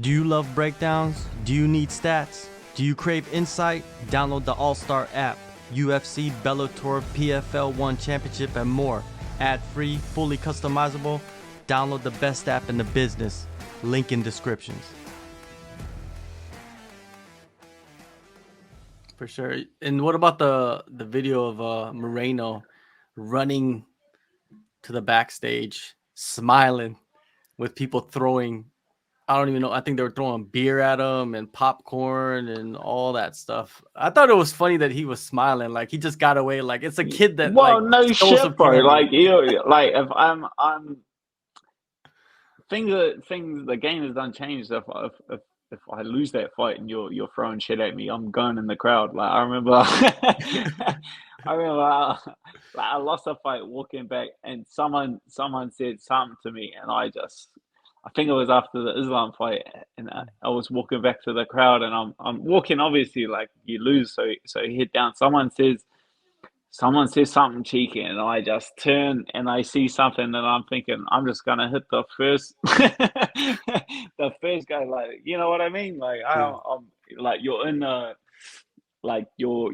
Do you love breakdowns? Do you need stats? Do you crave insight? Download the AllStar app. UFC, Bellator, PFL 1 Championship, and more. Ad-free, fully customizable. Download the best app in the business. Link in descriptions. For sure. And what about the video of Moreno running to the backstage, smiling with people throwing, I don't even know, I think they were throwing beer at him and popcorn and all that stuff. I thought it was funny that he was smiling, like he just got away, like it's a kid that Well, like no stole some shit, bro. candy. Like you, like if I'm things. The game has done changed. If I lose that fight and you're throwing shit at me, I'm going in the crowd. Like I remember, I remember, like I lost a fight walking back, and someone said something to me, and I think it was after the Islam fight, and I was walking back to the crowd, and I'm walking. Obviously, like you lose, so you head down. Someone says something cheeky, and I just turn and I see something, and I'm thinking I'm just gonna hit the first, the first guy. Like you know what I mean? Like Yeah. I'm like you're in a like your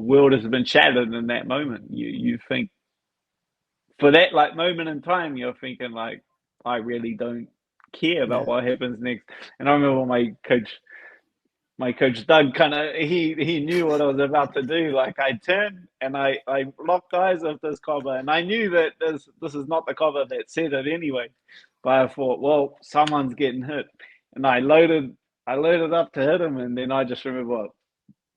world has been shattered in that moment. You think for that like moment in time, you're thinking like I really don't care about Yeah. what happens next. And I remember my coach Doug kind of he knew what I was about to do. Like I turned and I locked eyes with this cover, and I knew that this is not the cover that said it anyway. But I thought, well, someone's getting hit, and I loaded up to hit him, and then I just remember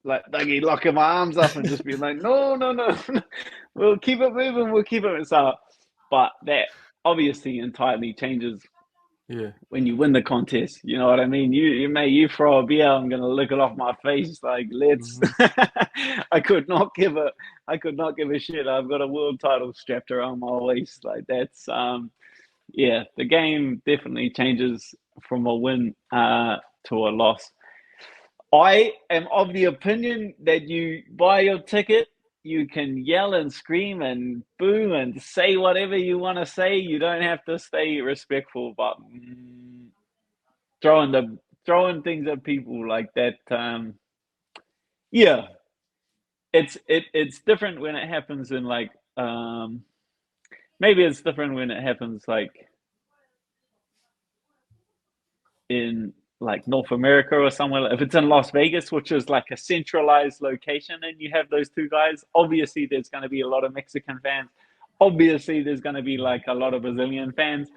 like Dougie locking my arms up and just being like, no, no, no, we'll keep it moving, we'll keep it. So, but that obviously entirely changes Yeah. when you win the contest. You know what I mean? You throw a beer, I'm gonna lick it off my face. Like let's. Hmm. I could not give a shit. I've got a world title strapped around my waist. Like that's yeah. The game definitely changes from a win to a loss. I am of the opinion that you buy your ticket, you can yell and scream and boo and say whatever you want to say. You don't have to stay respectful, but throwing things at people like that, yeah, it's different when it happens in like maybe it's different when it happens like in like North America or somewhere. If it's in Las Vegas, which is like a centralized location, and you have those two guys, obviously there's going to be a lot of Mexican fans. Obviously, there's going to be like a lot of Brazilian fans.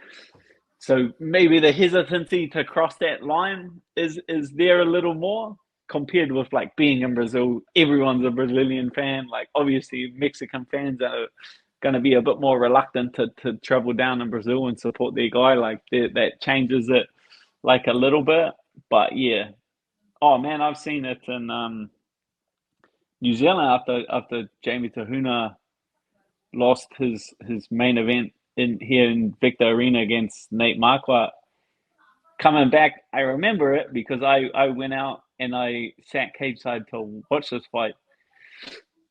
So maybe the hesitancy to cross that line is there a little more compared with like being in Brazil. Everyone's a Brazilian fan. Like obviously Mexican fans are going to be a bit more reluctant to travel down in Brazil and support their guy. Like that changes it like a little bit. But yeah, oh man, I've seen it in New Zealand after James Te Huna lost his main event in here in Victor Arena against Nate Marquardt. Coming back, I remember it because I went out and I sat cage side to watch this fight.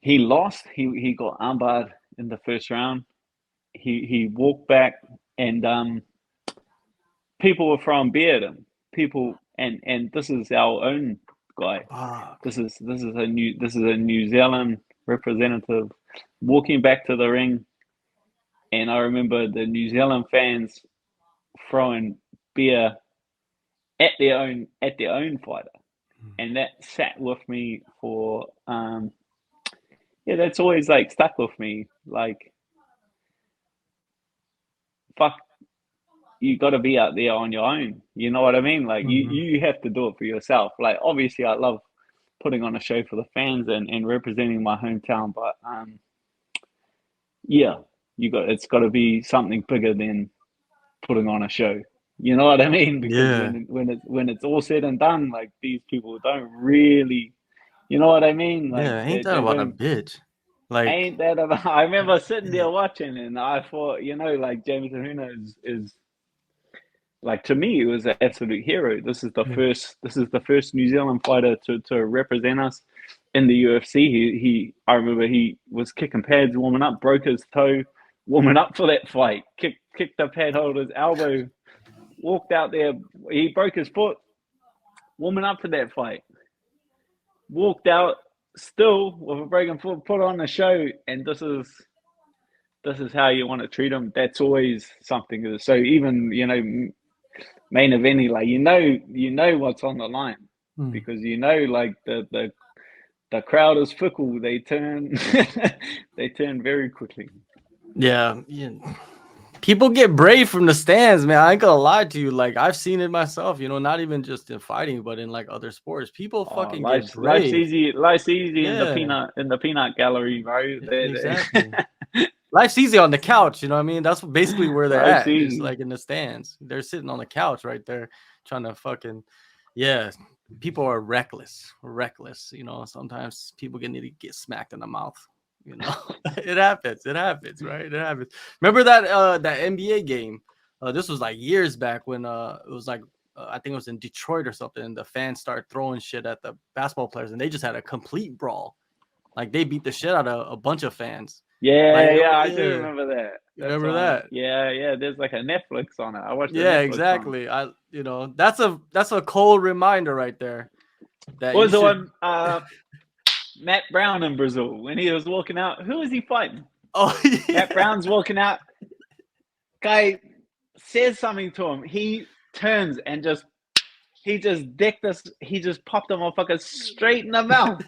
He lost. He got armbarred in the first round. He walked back, and people were throwing beer at him. People, and this is our own guy. Fuck. This is a New Zealand representative walking back to the ring, and I remember the New Zealand fans throwing beer at their own fighter, and that sat with me for yeah, that's always like stuck with me. Like fuck, you got to be out there on your own. You know what I mean? Like you Hmm. you have to do it for yourself. Like obviously, I love putting on a show for the fans and representing my hometown, but yeah, it's got to be something bigger than putting on a show. You know what I mean? Because Yeah. when it's all said and done, like these people don't really, you know what I mean? Like Yeah. Ain't they, that they about a don't bitch? Like, ain't that about. I remember sitting yeah. there watching, and I thought, like James Te Huna is like to me, he was an absolute hero. This is the first New Zealand fighter to represent us in the UFC. I remember he was kicking pads, warming up, broke his toe, warming up for that fight. Kicked the pad holder's elbow walked out there. He broke his foot, warming up for that fight. Walked out still with a broken foot, put on a show, and this is how you want to treat him. That's always something. So even main eventing, like you know what's on the line because like the crowd is fickle. They turn they turn very quickly. Yeah. People get brave from the stands, man. I ain't gonna lie to you. Like I've seen it myself, not even just in fighting, but in like other sports. People fucking get brave. Life's easy in the peanut gallery, bro. Exactly. Life's easy on the couch, you know what I mean? That's basically where they're at. It's like in the stands. They're sitting on the couch right there trying to fucking people are reckless. Sometimes people need to get smacked in the mouth. It happens, right? It happens. Remember that NBA game? This was like years back when it was like I think it was in Detroit or something. And the fans started throwing shit at the basketball players, and they just had a complete brawl. Like they beat the shit out of a bunch of fans. I do remember that. Remember that? Yeah. There's like a Netflix on it. I watched. Yeah, exactly. That's a cold reminder right there. That what was the one? Matt Brown in Brazil when he was walking out. Who was he fighting? Oh, yeah. Matt Brown's walking out. Guy says something to him. He turns and he just decked us. He just popped a motherfucker straight in the mouth.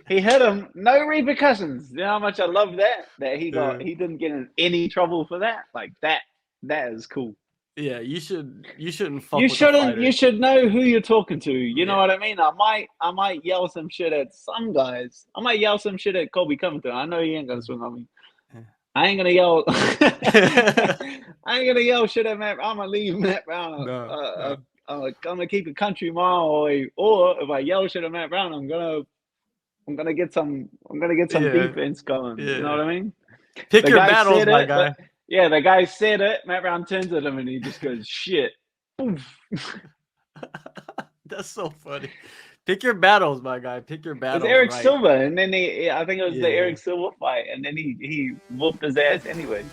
He hit him. No repercussions. You know how much I love that? That he didn't get in any trouble for that. Like that is cool. Yeah, you shouldn't. You should know who you're talking to. You know what I mean? I might yell some shit at some guys. I might yell some shit at Kobe Covington. I know he ain't gonna swing on me. I ain't gonna yell. I ain't gonna yell shit at Matt. I'm gonna leave Matt Brown. I'm gonna keep a country mile away. Or if I yell shit at Matt Brown, I'm gonna get some defense going. Yeah. You know what I mean? Pick your battles, my guy. Yeah, the guy said it. Matt Brown turns at him and he just goes, shit. That's so funny. Pick your battles, my guy. Pick your battles. It was Eric Silva, and then I think it was the Eric Silva fight, and then he whooped his ass anyway.